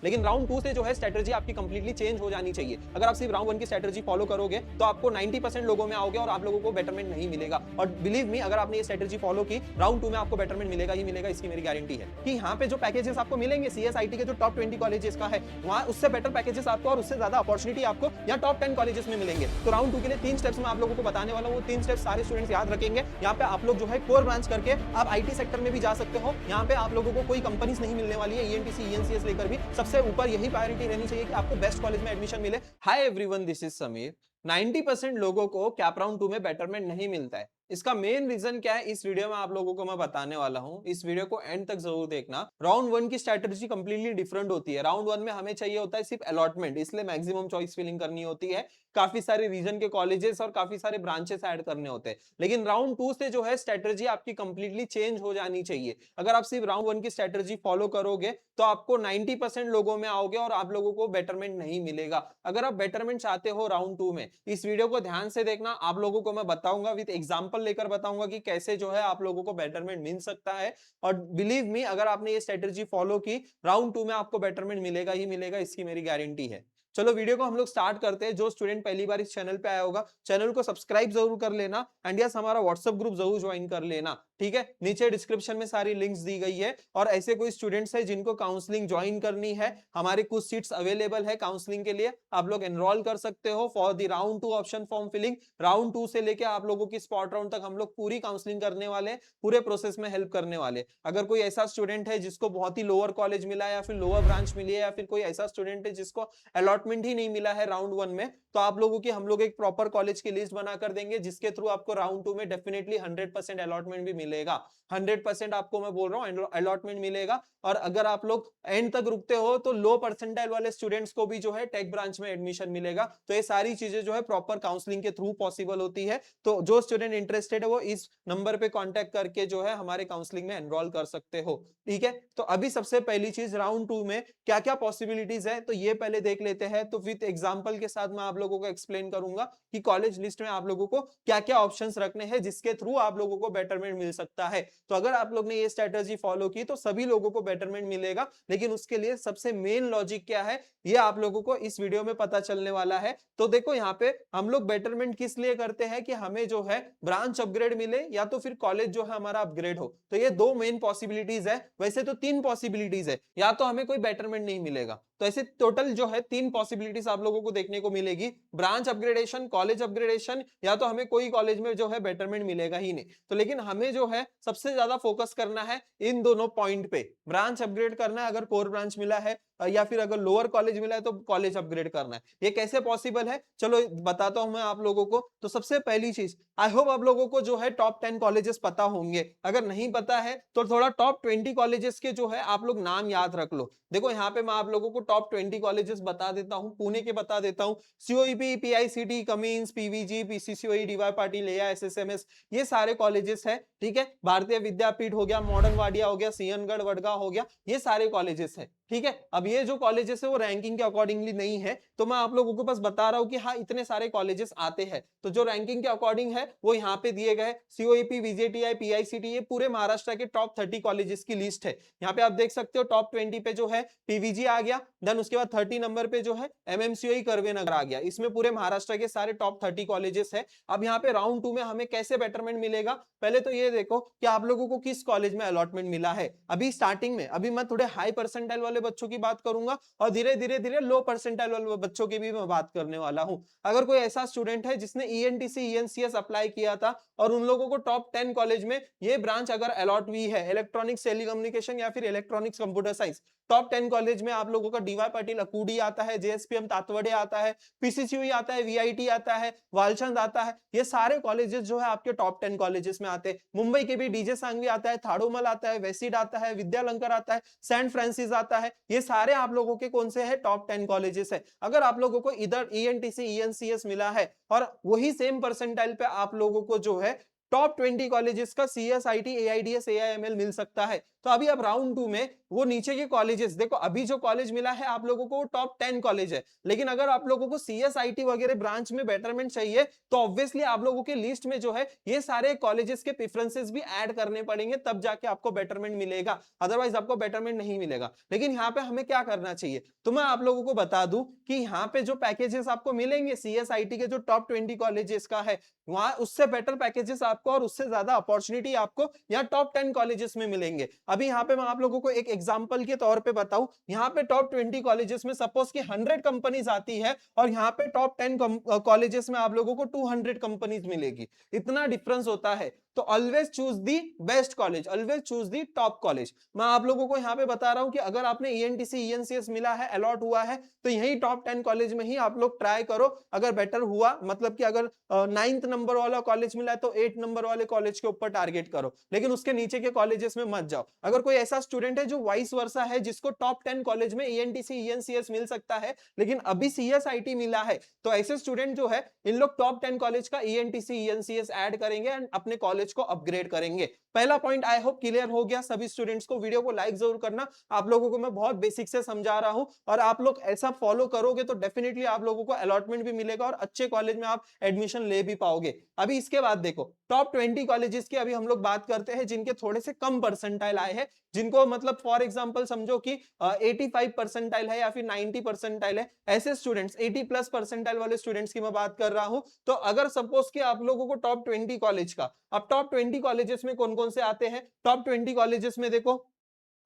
लेकिन राउंड 2 से जो है स्ट्रेटजी आपकी कंप्लीटली चेंज हो जानी चाहिए। अगर आप सिर्फ राउंड 1 की स्ट्रेटजी फॉलो करोगे तो आपको 90% लोगों में आओगे और आप लोगों को बेटरमेंट नहीं मिलेगा। और बिलीव मी, अगर आपने ये स्ट्रेटजी फॉलो की, राउंड 2 में आपको बेटरमेंट मिलेगा ही मिलेगा, इसकी मेरी गारंटी है। कि यहाँ पे जो पैकेजेस आपको मिलेंगे सीएसआईटी के जो टॉप 20 कॉलेजेस का है, वहां उससे बेटर पैकेजेस आपको और उससे ज्यादा अपॉर्चुनिटी आपको यहाँ टॉप 10 कॉलेजेस में मिलेंगे। तो राउंड 2 के लिए 3 स्टेप्स में आप लोगों को बताने वाला हूँ, वो 3 स्टेप्स सारे स्टूडेंट्स याद रखेंगे। यहाँ पे आप लोग जो है कोर ब्रांच करके आप आईटी सेक्टर में भी जा सकते हो। यहाँ पे आप लोगों को कोई कंपनीज नहीं मिलने वाली है, ईएनटीसी ईएनसीएस लेकर भी सबसे ऊपर यही प्रायोरिटी रहनी चाहिए कि आपको बेस्ट कॉलेज में एडमिशन मिले। Hi everyone, this is Sameer. 90% लोगों को कैप राउंड 2 में बेटरमेंट नहीं मिलता है। इसका मेन रीजन क्या है, इस वीडियो में आप लोगों को मैं बताने वाला हूं। इस वीडियो को एंड तक जरूर देखना। राउंड 1 की स्ट्रेटजी कंप्लीटली डिफरेंट होती है। राउंड 1 में हमें चाहिए होता है सिर्फ अलॉटमेंट, इसलिए मैक्सिमम चॉइस फिलिंग करनी होती है। काफी सारे रीजन के कॉलेजेस और काफी सारे ब्रांचेस ऐड करने होते हैं। लेकिन राउंड 2 से जो है स्ट्रेटजी आपकी कंप्लीटली चेंज हो जानी चाहिए। अगर आप सिर्फ राउंड 1 की स्ट्रेटजी फॉलो करोगे तो आपको 90% लोगों में आओगे और आप लोगों को बेटरमेंट नहीं मिलेगा। अगर आप बेटरमेंट चाहते हो राउंड 2 में, इस वीडियो को ध्यान से देखना। आप लोगों को मैं बताऊंगा, विद एग्जांपल लेकर बताऊंगा कि कैसे जो है आप लोगों को बेटरमेंट मिल सकता है। और बिलीव मी, अगर आपने ये स्ट्रेटजी फॉलो की, राउंड 2 में आपको बेटरमेंट मिलेगा ही मिलेगा, इसकी मेरी गारंटी है। चलो वीडियो को हम लोग स्टार्ट करते हैं। जो स्टूडेंट पहली बार इस चैनल पे आया होगा, चैनल को सब्सक्राइब जरूर कर लेना एंड यस, हमारा व्हाट्सएप ग्रुप जरूर ज्वाइन कर लेना। ठीक है, नीचे डिस्क्रिप्शन में सारी लिंक्स दी गई है। और ऐसे कोई स्टूडेंट्स है जिनको काउंसलिंग ज्वाइन करनी है, हमारे कुछ सीट्स अवेलेबल है काउंसलिंग के लिए, आप लोग एनरोल कर सकते हो for the round 2 option form filling. Round 2 से लेके आप लोगों की स्पॉट राउंड तक हम लोग पूरी काउंसलिंग करने वाले, पूरे प्रोसेस में हेल्प करने वाले। अगर कोई ऐसा स्टूडेंट है जिसको बहुत ही लोअर कॉलेज मिला है या फिर लोअर ब्रांच मिली है, या फिर कोई ऐसा स्टूडेंट है जिसको अलॉटमेंट ही नहीं मिला है राउंड 1 में, तो आप लोगों की हम लोग एक प्रॉपर कॉलेज की लिस्ट बना कर देंगे, जिसके थ्रू आपको राउंड 2 में डेफिनेटली 100% अलॉटमेंट भी मिलेगा। 100% आपको मैं बोल रहा हूँ अलॉटमेंट मिलेगा। और अगर आप लोग एंड तक रुकते हो तो लो परसेंटाइल वाले स्टूडेंट्स को भी जो है टेक ब्रांच में एडमिशन मिलेगा। तो ये सारी चीजें जो है प्रॉपर काउंसलिंग के थ्रू पॉसिबल होती है। तो जो स्टूडेंट इंटरेस्टेड है वो इस नंबर पे कांटेक्ट करके जो है हमारे काउंसलिंग में एनरोल कर सकते हो। ठीक है, तो अभी सबसे पहली चीज, राउंड 2 में क्या क्या पॉसिबिलिटीज है तो ये पहले देख लेते हैं। तो विद एग्जांपल के साथ मैं आप लोगों को एक्सप्लेन करूंगा कि कॉलेज लिस्ट में आप लोगों को क्या क्या ऑप्शंस रखने हैं जिसके थ्रू आप लोगों को बेटरमेंट मिल सकता है। तो अगर आप लोग ने ये स्ट्रेटजी फॉलो की तो सभी लोगों को बेटरमेंट मिलेगा। लेकिन उसके लिए सबसे मेन लॉजिक क्या है, ये आप लोगों को इस वीडियो में पता चलने वाला है। तो देखो, यहाँ पे हम लोग बेटरमेंट किस लिए करते हैं कि हमें जो है ब्रांच अपग्रेड मिले या तो फिर कॉलेज जो है हमारा अपग्रेड हो। तो ये दो मेन पॉसिबिलिटीज है, वैसे तो 3 पॉसिबिलिटीज है। या तो हमें कोई बेटरमेंट नहीं मिलेगा, तो ऐसे टोटल जो है 3 पॉसिबिलिटीज आप लोगों को देखने को मिलेगी, ब्रांच अपग्रेडेशन, कॉलेज अपग्रेडेशन, या तो हमें कोई कॉलेज में जो है बेटरमेंट मिलेगा ही नहीं। तो लेकिन हमें जो है सबसे ज्यादा फोकस करना है इन दोनों पॉइंट पे। ब्रांच अपग्रेड करना है अगर कोर ब्रांच मिला है, या फिर अगर लोअर कॉलेज मिला है तो कॉलेज अपग्रेड करना है। ये कैसे पॉसिबल है, चलो बताता हूं मैं आप लोगों को। तो सबसे पहली चीज, आई होप आप लोगों को जो है टॉप 10 कॉलेजेस पता होंगे। अगर नहीं पता है तो थोड़ा टॉप 20 कॉलेजेस के जो है आप लोग नाम याद रख लो। देखो, यहाँ पे मैं आप लोगों को टॉप 20 कॉलेजेस बता देता हूँ, पुणे के बता देता हूँ। COEP, PICT, Cummins, PVG, PCCOE, DY Patil, एया, एसएसएमएस, ये सारे कॉलेजेस है। ठीक है, भारतीय विद्यापीठ हो गया, मॉडर्न वाडिया हो गया, सिंहगढ़ वडगा हो गया, ये सारे कॉलेजेस है। ठीक है, अब ये जो कॉलेजेस है वो रैंकिंग के अकॉर्डिंगली नहीं है, तो मैं आप लोगों को बस बता रहा हूं कि हाँ इतने सारे कॉलेजेस आते हैं। तो जो रैंकिंग के अकॉर्डिंग है वो यहाँ पे दिए गए, सीओईपी, वीजेटीआई, पीआईसीटी, ये पूरे महाराष्ट्र के टॉप 30 कॉलेजेस की लिस्ट है। यहाँ पे आप देख सकते हो टॉप 20 पे जो है पीवीजी आ गया, देन उसके बाद 30 नंबर पे जो है एमएमसीओई करवेनगर आ गया। इसमें पूरे महाराष्ट्र के सारे टॉप 30 कॉलेजेस है। अब यहाँ पे राउंड 2 में हमें कैसे बेटरमेंट मिलेगा, पहले तो ये देखो कि आप लोगों को किस कॉलेज में अलॉटमेंट मिला है। अभी स्टार्टिंग में अभी मैं थोड़े हाई परसेंटाइल वाले बच्चों की बात करूंगा और धीरे धीरे धीरे लो परसेंटाइल वाले बच्चों की भी मैं बात करने वाला हूं। अगर कोई ऐसा स्टूडेंट है जिसने ईएनटीसी ईएनसीएस अप्लाई किया था और उन लोगों को टॉप 10 कॉलेज में ये ब्रांच अगर अलॉट हुई है, इलेक्ट्रॉनिक्स टेलीकम्युनिकेशन या फिर electronics computer science, top 10 college में आप लोगों का डीवाई पाटिल अकूडी आता है, जेएसपीएम तातवड़े आता है, पीसीसीयू आता है, वीआईटी आता है, वालचंद आता है। ये सारे कॉलेजेस जो है आपके टॉप 10 कॉलेजेस में आते हैं। मुंबई के भी डीजे सांगवी आता है, थाड़ोमल आता है, वेसिड आता है, विद्यालंकर आता है, सेंट फ्रांसिस आता है। ये सारे आप लोगों के कौन से हैं, टॉप 10 कॉलेजेस है। अगर आप लोगों को इधर ईएनटीसी ईएनसीएस मिला है और वही सेम परसेंटाइल पे आप लोगों को जो है टॉप 20 कॉलेजेस का सीएसआईटी, एआईडीएस, एआईएमएल मिल सकता है, तो अभी अब राउंड 2 में वो नीचे के कॉलेजेस, देखो अभी जो कॉलेज मिला है आप लोगों को टॉप 10 कॉलेज है, लेकिन अगर आप लोगों को CSIT वगैरह ब्रांच में बेटरमेंट चाहिए तो ऑब्वियसली आप लोगों के लिस्ट में जो है ये सारे कॉलेजेस के प्रेफरेंसेस भी ऐड करने पड़ेंगे, तब जाके आपको बेटरमेंट मिलेगा, अदरवाइज आपको बेटरमेंट नहीं मिलेगा। लेकिन यहाँ पे हमें क्या करना चाहिए, तो मैं आप लोगों को बता दूं कि यहाँ पे जो पैकेजेस आपको मिलेंगे CSIT के जो टॉप 20 कॉलेजेस का है, वहां उससे बेटर पैकेजेस आपको और उससे ज्यादा अपॉर्चुनिटी आपको यहाँ टॉप 10 कॉलेजेस में मिलेंगे। अभी यहाँ पे मैं आप लोगों को एक एग्जांपल के तौर पे बताऊं, यहाँ पे टॉप 20 कॉलेजेस में सपोज कि 100 कंपनीज आती है और यहाँ पे टॉप 10 कॉलेजेस में आप लोगों को 200 कंपनीज मिलेगी, इतना डिफरेंस होता है। तो always choose the best college, always choose the top college. मैं आप लोगों को यहाँ पे बता रहा हूँ कि अगर आपने ENTC ENCS मिला है, अलॉट हुआ है, तो यही टॉप 10 कॉलेज में ही आप लोग ट्राई करो। अगर बेटर हुआ, मतलब कि अगर 9th नंबर वाला कॉलेज मिला है तो 8 नंबर वाले कॉलेज के ऊपर टारगेट करो, लेकिन उसके नीचे के कॉलेजेस में मत जाओ। अगर कोई ऐसा स्टूडेंट है जो वाइस वर्सा है, जिसको टॉप 10 कॉलेज में ENTC ENCS मिल सकता है लेकिन अभी CSIT मिला है, तो ऐसे स्टूडेंट जो है इन लोग टॉप 10 कॉलेज का ENTC ENCS ऐड करेंगे एंड अपने कॉलेज को अपग्रेड करेंगे। पहला पॉइंट आई होप क्लियर हो गया सभी स्टूडेंट्स को। वीडियो को लाइक जरूर करना, आप लोगों को मैं बहुत बेसिक से समझा रहा हूं और आप लोग ऐसा फॉलो करोगे तो डेफिनेटली आप लोगों को अलॉटमेंट भी मिलेगा और अच्छे कॉलेज में आप एडमिशन ले भी पाओगे। अभी इसके बाद देखो टॉप 20 कॉलेजेस की अभी हम लोग बात करते हैं जिनके थोड़े से कम परसेंटाइल आए हैं, जिनको मतलब फॉर एग्जांपल समझो कि 85 परसेंटाइल है या फिर 90 परसेंटाइल है, ऐसे स्टूडेंट्स 80+ परसेंटाइल वाले स्टूडेंट्स की मैं बात कर रहा हूं। तो अगर सपोज कि आप लोगों को टॉप 20 कॉलेज का, अब टॉप 20 कॉलेजेस में कौन कौन से आते हैं, टॉप 20 कॉलेजेस में देखो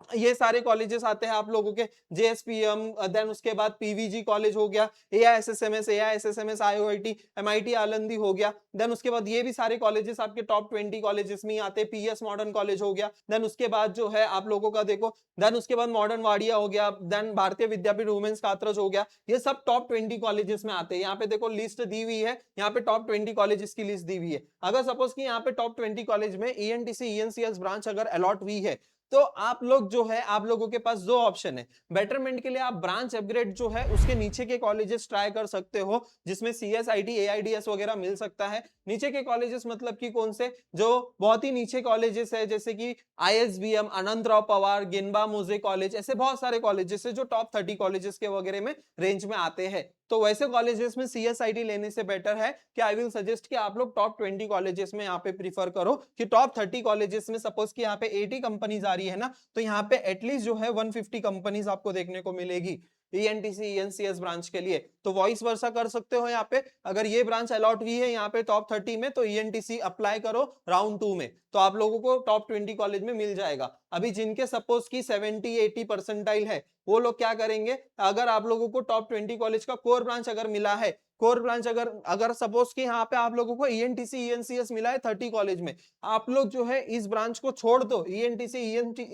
ये सारे कॉलेजेस आते हैं आप लोगों के, JSPM, देन उसके बाद PVG कॉलेज हो गया, AISSMS IOIT, MIT आलंदी हो गया, देन उसके बाद ये भी सारे कॉलेजेस आपके टॉप 20 कॉलेजेस में ही आते हैं। PS मॉडर्न कॉलेज हो गया, देन उसके बाद जो है आप लोगों का देखो, देन उसके बाद मॉडर्न वाडिया हो गया, देन भारतीय विद्यापीठ वुमेन्स कात्रज हो गया, ये सब टॉप 20 कॉलेजेस में आते हैं। यहाँ पे देखो लिस्ट दी हुई है, यहाँ पे टॉप 20 कॉलेजेस की लिस्ट दी हुई है। अगर सपोज कि यहाँ पे टॉप 20 कॉलेज में ENTC ENCS ब्रांच अगर अलॉट हुई है तो आप लोग जो है, आप लोगों के पास दो ऑप्शन है। बेटरमेंट के लिए आप ब्रांच अपग्रेड जो है उसके नीचे के कॉलेजेस ट्राई कर सकते हो, जिसमें CSIT AIDS वगैरह मिल सकता है। नीचे के कॉलेजेस मतलब कि कौन से, जो बहुत ही नीचे कॉलेजेस है जैसे कि ISBM, अनंतराव पवार, गिनबा मुजे कॉलेज, ऐसे बहुत सारे कॉलेजेस है जो टॉप 30 कॉलेजेस के वगैरह में रेंज में आते हैं। तो वैसे कॉलेजेस में CSIT लेने से बेटर है कि आई विल सजेस्ट कि आप लोग टॉप 20 कॉलेजेस में यहाँ पे प्रीफर करो, कि टॉप 30 कॉलेजेस में सपोज कि यहाँ पे 80 कंपनीज आ रही है ना, तो यहाँ पे एटलीस्ट जो है 150 कंपनीज आपको देखने को मिलेगी ENTC ENCS ब्रांच के लिए। तो वॉइस वर्सा कर सकते हो, यहाँ पे अगर ये ब्रांच अलॉट हुई है यहाँ पे टॉप 30 में तो ENTC अप्लाई करो राउंड 2 में, तो आप लोगों को टॉप 20 कॉलेज में मिल जाएगा। अभी जिनके सपोज की 70-80 परसेंटाइल है वो लोग क्या करेंगे, अगर आप लोगों को टॉप 20 कॉलेज का कोर ब्रांच अगर मिला है, कोर ब्रांच अगर अगर सपोज कि यहाँ पे आप लोगों को ENTC ENCS मिला है 30 कॉलेज में, आप लोग जो है इस ब्रांच को छोड़ दो, ENTC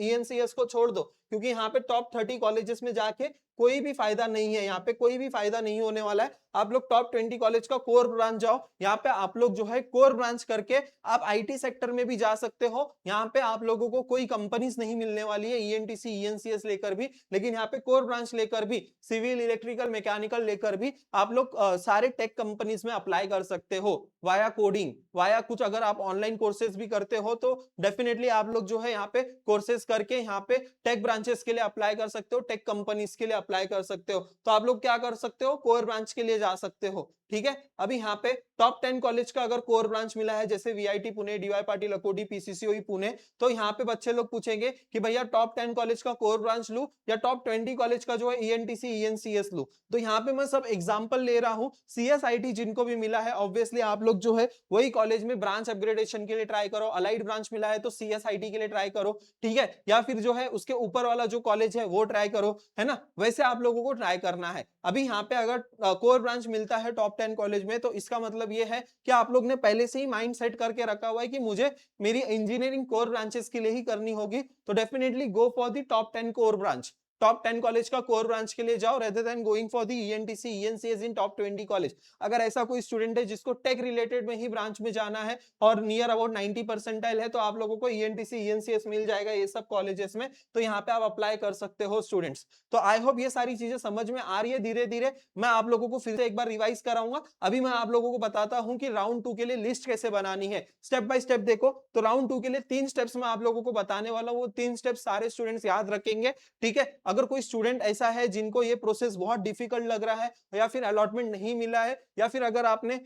ENCS को छोड़ दो, क्योंकि यहाँ पे टॉप 30 कॉलेजेस में जाके कोई भी फायदा नहीं है, यहाँ पे कोई भी फायदा नहीं होने वाला है। आप लोग टॉप 20 कॉलेज का कोर ब्रांच जाओ, यहाँ पे आप लोग जो है कोर ब्रांच करके आप IT सेक्टर में भी जा सकते हो। यहाँ पे आप लोगों को कोई कंपनीज नहीं मिलने वाली है ENTC ENCS लेकर भी, लेकिन यहाँ पे कोर ब्रांच लेकर भी, सिविल, इलेक्ट्रिकल, मैकेनिकल लेकर भी आप लोग सारे टेक कंपनीज में अप्लाई कर सकते हो वाया कोडिंग, वाया कुछ अगर आप ऑनलाइन कोर्सेज भी करते हो तो डेफिनेटली आप लोग जो है यहाँ पे कोर्सेज करके यहाँ पे टेक ब्रांचेस के लिए अप्लाई कर सकते हो, टेक कंपनीज के लिए अप्लाई कर सकते हो। तो आप लोग क्या कर सकते हो, कोर ब्रांच के लिए जा सकते हो, ठीक है। अभी यहाँ पे टॉप 10 कॉलेज का अगर कोर ब्रांच मिला है जैसे VIT Pune, DY Patil अकोडी, PCCOE Pune, तो यहाँ पे बच्चे लोग पूछेंगे कि भैया टॉप 10 कॉलेज का कोर ब्रांच लूं या टॉप 20 कॉलेज का जो है ENTC ENCS लूं। तो यहाँ पे मैं सब एग्जांपल ले रहा हूँ। CSIT जिनको भी मिला है ऑब्वियसली आप लोग जो है वही कॉलेज में ब्रांच अपग्रेडेशन के लिए ट्राई करो, अलाइड ब्रांच मिला है तो CSIT के लिए ट्राई करो, ठीक है, या फिर जो है उसके ऊपर वाला जो कॉलेज है वो ट्राई करो, है ना, वैसे आप लोगों को ट्राई करना है। अभी यहाँ पे अगर कोर ब्रांच मिलता है टॉप 10 कॉलेज में तो इसका मतलब ये है कि आप लोग ने पहले से ही माइंड सेट करके रखा हुआ है कि मुझे मेरी इंजीनियरिंग कोर ब्रांचेस के लिए ही करनी होगी, तो definitely go for the top 10 core branch. Top 10 college का कोर ब्रांच के लिए जाओ rather than going for the ENTC ENCS in top 20 college. अगर ऐसा कोई स्टूडेंट है जिसको टेक रिलेटेड में ही ब्रांच में जाना है और नियर अबाउट 90 परसेंटाइल है, तो आप लोगों को ईएनटीसी ईएनसीएस मिल जाएगा ये सब कॉलेजेस में, तो यहाँ पे आप अप्लाई कर सकते हो स्टूडेंट्स। तो आई होप ये सारी चीजें समझ में आ रही है। धीरे धीरे मैं आप लोगों को फिर से एक बार रिवाइज कराऊंगा। अभी मैं आप लोगों को बताता हूं कि राउंड 2 के लिए लिस्ट कैसे बनानी है, स्टेप बाय स्टेप देखो। तो राउंड 2 के लिए 3 स्टेप्स मैं आप लोगों को बताने वाला हूं, वो 3 स्टेप्स सारे स्टूडेंट्स याद रखेंगे, ठीक है। अगर कोई स्टूडेंट ऐसा है जिनको ये प्रोसेस बहुत डिफिकल्ट लग रहा है, या फिर अलॉटमेंट नहीं मिला है, या फिर अगर आपने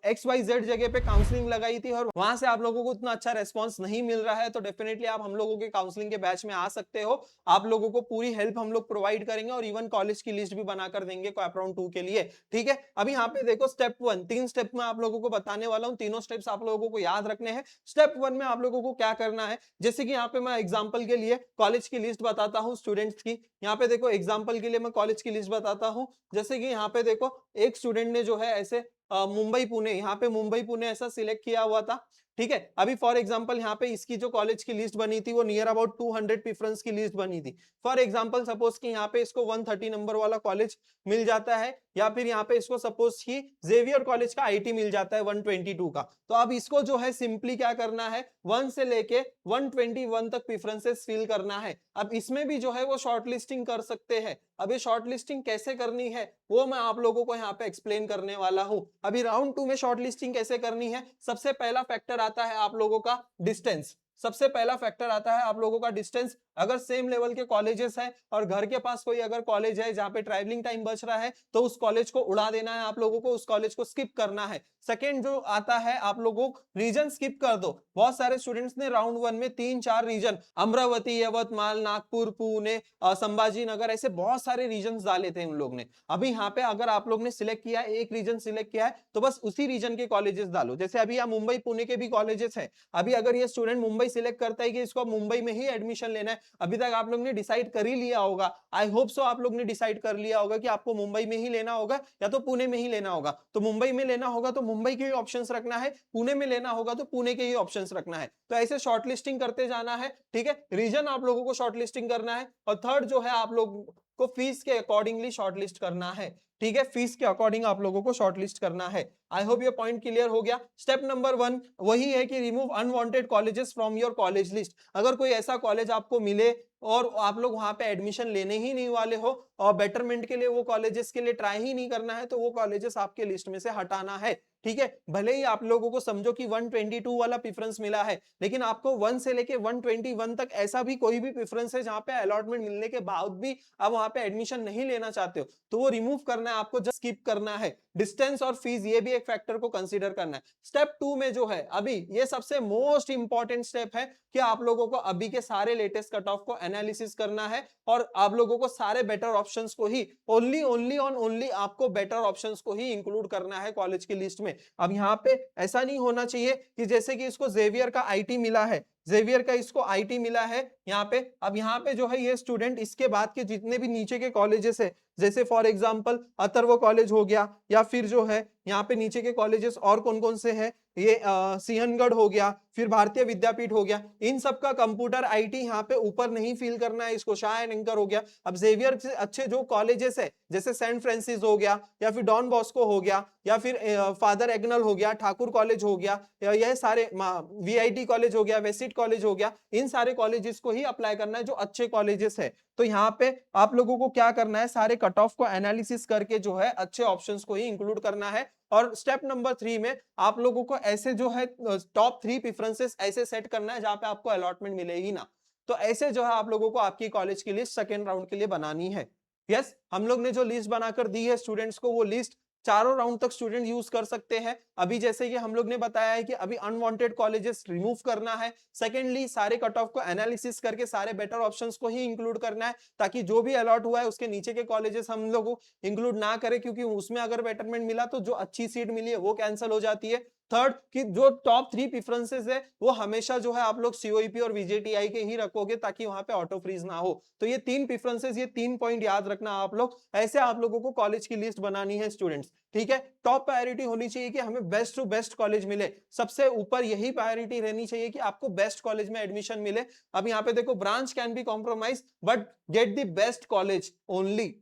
XYZ जगह पे काउंसलिंग लगाई थी और वहां से आप लोगों को उतना अच्छा रेस्पॉन्स नहीं मिल रहा है, तो डेफिनेटली आप हम लोगों के काउंसलिंग के बैच में आ सकते हो। आप लोगों को पूरी हेल्प हम लोग प्रोवाइड करेंगे और इवन कॉलेज की लिस्ट भी बनाकर देंगे राउंड 2 के लिए, ठीक है। अभी यहाँ पे देखो स्टेप 1, 3 स्टेप में आप लोगों को बताने वाला हूँ, तीनों स्टेप्स आप लोगों को याद रखने हैं। स्टेप 1 में आप लोगों को क्या करना है, जैसे कि यहाँ पे मैं एग्जांपल के लिए कॉलेज की लिस्ट बताता हूँ स्टूडेंट्स की। यहाँ पे देखो एग्जांपल के लिए मैं कॉलेज की लिस्ट बताता हूँ। जैसे कि यहाँ पे देखो एक स्टूडेंट ने जो है ऐसे मुंबई पुणे, यहाँ पे मुंबई पुणे ऐसा सिलेक्ट किया हुआ था, ठीक है। अभी फॉर एग्जांपल यहाँ पे इसकी जो कॉलेज की लिस्ट बनी थी वो नियर अबाउट 200 प्रेफरेंस की लिस्ट बनी थी। फॉर एग्जांपल सपोज कि यहाँ पे इसको 130 नंबर वाला कॉलेज मिल जाता है, या फिर यहाँ पे इसको सपोज कि जेवियर कॉलेज का आईटी मिल जाता है 122 का। तो अब इसको जो है सिंपली क्या करना है, 1 से लेके 121 तक प्रेफरेंसेस फिल करना है। अब इसमें भी जो है वो शॉर्टलिस्टिंग कर सकते हैं। अब ये शॉर्टलिस्टिंग कैसे करनी है वो मैं आप लोगों को यहाँ पे एक्सप्लेन करने वाला हूँ। अभी राउंड 2 में शॉर्टलिस्टिंग कैसे करनी है, सबसे पहला फैक्टर आता है आप लोगों का डिस्टेंस। सबसे पहला फैक्टर आता है आप लोगों का डिस्टेंस। अगर सेम लेवल के कॉलेजेस है और घर के पास कोई अगर कॉलेज है जहाँ पे ट्रैवलिंग टाइम बच रहा है, तो उस कॉलेज को उड़ा देना है आप लोगों को, उस कॉलेज को स्किप करना है। सेकेंड जो आता है आप लोगों को रीजन स्किप कर दो। बहुत सारे स्टूडेंट्स ने राउंड 1 में 3-4 रीजन, अमरावती, यवतमाल, नागपुर, पुणे, संभाजी नगर, ऐसे बहुत सारे रीजन डाले थे उन लोग ने। अभी यहाँ पे अगर आप लोग ने सिलेक्ट किया है, एक रीजन सिलेक्ट किया है, तो बस उसी रीजन के कॉलेजेस डालो। जैसे अभी यहाँ मुंबई पुणे के भी कॉलेजेस है। अभी अगर ये स्टूडेंट मुंबई सिलेक्ट करता है कि इसको मुंबई में ही एडमिशन लेना है, अभी तक आप लोग ने डिसाइड कर ही लिया होगा, आई होप सो आप लोग ने डिसाइड कर लिया होगा कि आपको मुंबई में ही लेना होगा या तो पुणे में ही लेना होगा। तो मुंबई में लेना होगा तो मुंबई के ही ऑप्शंस रखना है, पुणे में लेना होगा तो पुणे के ही ऑप्शंस रखना है। तो ऐसे शॉर्टलिस्टिंग करते जाना है, ठीक है। रीजन आप लोगों को शॉर्टलिस्टिंग करना है। और थर्ड जो है आप लोग को फीस के अकॉर्डिंगली शॉर्टलिस्ट करना है, ठीक है। फीस के अकॉर्डिंग आप लोगों को शॉर्टलिस्ट करना है। आई होप ये पॉइंट क्लियर हो गया। स्टेप नंबर 1 वही है कि remove unwanted colleges from your college list. अगर कोई ऐसा कॉलेज आपको मिले और आप लोग वहां पे एडमिशन लेने ही नहीं वाले हो और बेटरमेंट के लिए वो कॉलेजेस के लिए ट्राई ही नहीं करना है, तो वो कॉलेजेस आपके लिस्ट में से हटाना है, ठीक है। भले ही आप लोगों को समझो कि 122 वाला प्रेफरेंस मिला है, लेकिन आपको 1 से लेके 121 तक ऐसा भी कोई भी प्रेफरेंस है जहां पे अलॉटमेंट मिलने के बाद भी आप वहां पे एडमिशन नहीं लेना चाहते हो, तो वो रिमूव करना है आपको, जस्ट स्किप करना है। डिस्टेंस और फीस ये भी एक फैक्टर को कंसीडर करना है। स्टेप 2 में जो है अभी ये सबसे मोस्ट इंपॉर्टेंट स्टेप है कि आप लोगों को अभी के सारे लेटेस्ट कट ऑफ को एनालिसिस करना है और आप लोगों को सारे बेटर ऑप्शंस को ही ओनली आपको बेटर ऑप्शंस को ही इंक्लूड करना है कॉलेज की लिस्ट में। अब यहाँ पे ऐसा नहीं होना चाहिए कि जैसे कि इसको जेवियर का आईटी मिला है, जेवियर का इसको आईटी मिला है यहाँ पे। अब यहाँ पे जो है ये स्टूडेंट इसके बाद के जितने भी नीचे के कॉलेजेस है, जैसे फॉर एग्जांपल अथर्व कॉलेज हो गया, या फिर जो है यहाँ पे नीचे के कॉलेजेस और कौन कौन से हैं, ये सिंहनगढ़ हो गया, फिर भारतीय विद्यापीठ हो गया, इन सब का कंप्यूटर आईटी यहाँ पे ऊपर नहीं फिल करना है, इसको शाह एंड एंकर हो गया। अब जेवियर से अच्छे जो कॉलेजेस है जैसे सेंट फ्रांसिस हो गया, या फिर डॉन बॉस्को हो गया, या फिर फादर एग्नल हो गया, ठाकुर कॉलेज हो गया, यह सारे वीआईटी कॉलेज हो गया, वेसिट कॉलेज हो गया, इन सारे कॉलेजेस को ही अप्लाई करना है जो अच्छे कॉलेजेस है। तो यहाँ पे आप लोगों को क्या करना है, सारे कट ऑफ को एनालिसिस करके जो है अच्छे ऑप्शंस को ही इंक्लूड करना है। और स्टेप नंबर 3 में आप लोगों को ऐसे जो है टॉप 3 प्रेफरेंसेस ऐसे सेट करना है जहां पे आपको अलॉटमेंट मिले ही ना। तो ऐसे जो है आप लोगों को आपकी कॉलेज की लिस्ट सेकेंड राउंड के लिए बनानी है। यस, हम लोग ने जो लिस्ट बनाकर दी है स्टूडेंट्स को, वो लिस्ट चारों राउंड तक स्टूडेंट यूज कर सकते हैं। अभी जैसे कि हम लोग ने बताया है कि अभी अनवांटेड कॉलेजेस रिमूव करना है, सेकेंडली सारे कट ऑफ को एनालिसिस करके सारे बेटर ऑप्शंस को ही इंक्लूड करना है, ताकि जो भी अलॉट हुआ है उसके नीचे के कॉलेजेस हम लोग इंक्लूड ना करें, क्योंकि उसमें अगर बेटरमेंट मिला तो जो अच्छी सीट मिली है वो कैंसिल हो जाती है। थर्ड कि जो टॉप 3 प्रेफरेंसेस है वो हमेशा जो है आप लोग सीओईपी और वीजेटीआई के ही रखोगे ताकि वहां पे ऑटो फ्रीज ना हो। तो ये 3 प्रेफरेंसेस, ये 3 पॉइंट याद रखना आप लोग, ऐसे आप लोगों को कॉलेज की लिस्ट बनानी है स्टूडेंट्स। ठीक है, टॉप प्रायोरिटी होनी चाहिए कि हमें बेस्ट टू बेस्ट कॉलेज मिले, सबसे ऊपर यही प्रायोरिटी रहनी चाहिए कि आपको बेस्ट कॉलेज में एडमिशन मिले। अब यहाँ पे देखो, branch can be compromise but get the best college only.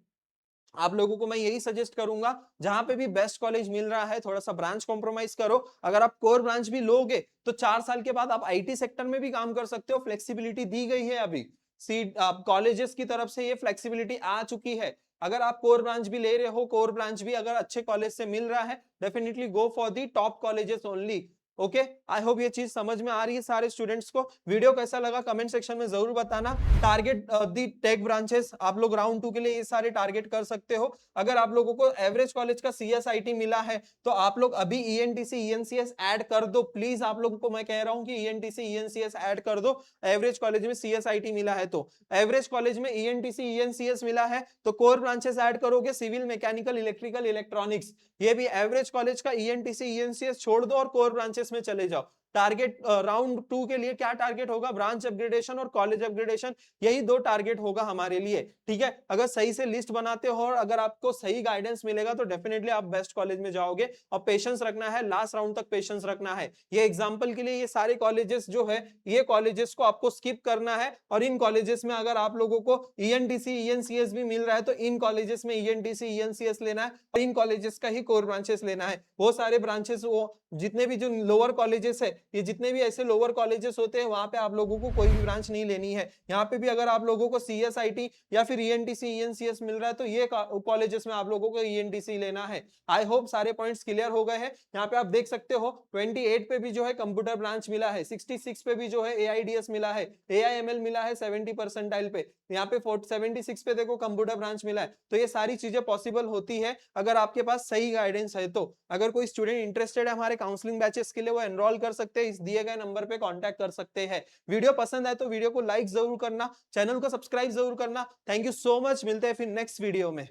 आप लोगों को मैं यही सजेस्ट करूंगा, जहां पे भी बेस्ट कॉलेज मिल रहा है थोड़ा सा ब्रांच कॉम्प्रोमाइज करो। अगर आप कोर ब्रांच भी लोगे तो 4 साल के बाद आप आईटी सेक्टर में भी काम कर सकते हो, फ्लेक्सिबिलिटी दी गई है अभी, सीट कॉलेजेस की तरफ से ये फ्लेक्सिबिलिटी आ चुकी है। अगर आप कोर ब्रांच भी ले रहे हो, कोर ब्रांच भी अगर अच्छे कॉलेज से मिल रहा है, definitely go for the top colleges only. Okay, I hope ये चीज समझ में आ रही है सारे स्टूडेंट्स को। वीडियो कैसा लगा कमेंट सेक्शन में जरूर बताना। टारगेट दी टेक ब्रांचेस, आप लोग राउंड 2 के लिए ये सारे टारगेट कर सकते हो। अगर आप लोगों को एवरेज कॉलेज का सीएसआईटी मिला है तो आप लोग अभी ईएनटीसी ईएनसीएस ऐड कर दो प्लीज। आप लोगों को मैं कह रहा हूं कि ईएनटीसी ईएनसीएस ऐड कर दो। एवरेज कॉलेज में सीएसआईटी मिला है तो, एवरेज कॉलेज में ईएनटीसी ईएनसीएस मिला है तो कोर ब्रांचेस ऐड करोगे, सिविल, मैकेनिकल, इलेक्ट्रिकल, इलेक्ट्रॉनिक्स। ये भी एवरेज कॉलेज का ईएनटीसी ईएनसीएस छोड़ दो और कोर ब्रांचेस में चले जाओ। टारगेट राउंड 2 के लिए क्या टारगेट होगा? ब्रांच अपग्रेडेशन और कॉलेज अपग्रेडेशन, यही 2 टारगेट होगा हमारे लिए। ठीक है, अगर सही से लिस्ट बनाते हो और अगर आपको सही गाइडेंस मिलेगा तो डेफिनेटली आप बेस्ट कॉलेज में जाओगे। और पेशेंस रखना है, लास्ट राउंड तक पेशेंस रखना है। ये एग्जांपल के लिए ये सारे कॉलेजेस जो है, ये कॉलेजेस को आपको स्किप करना है और इन कॉलेजेस में अगर आप लोगों को ईएनटीसी ईएनसीएस भी मिल रहा है तो इन कॉलेजेस में ईएनटीसी ईएनसीएस लेना है और इन कॉलेजेस का ही कोर ब्रांचेस लेना है। वो सारे ब्रांचेस, वो जितने भी जो लोअर कॉलेजेस है, ये जितने भी ऐसे लोअर कॉलेजेस होते हैं, वहां पे आप लोगों को कोई भी ब्रांच नहीं लेनी है। यहाँ पे भी अगर आप लोगों को सीएसआईटी या फिर ईएनटीसी ईएनसीएस मिल रहा है तो ये कॉलेजेस में आप लोगों को ईएनटीसी लेना है। आई होप सारे पॉइंट्स क्लियर हो गए हैं। यहाँ पे आप देख सकते हो 28 पे भी जो है कंप्यूटर ब्रांच मिला है, 66 पे भी जो है एआईडीएस मिला है, एआईएमएल मिला है 70 परसेंटाइल पे, यहाँ पे 76 पे देखो कंप्यूटर ब्रांच मिला है। तो ये सारी चीजें पॉसिबल होती है अगर आपके पास सही गाइडेंस है तो। अगर कोई स्टूडेंट इंटरेस्टेड है हमारे काउंसलिंग बैचेस के लिए, वो एनरोल कर सकते हैं, इस दिए गए नंबर पे कांटेक्ट कर सकते हैं। वीडियो पसंद आए तो वीडियो को लाइक जरूर करना, चैनल को सब्सक्राइब जरूर करना। थैंक यू सो मच, मिलते हैं फिर नेक्स्ट वीडियो में।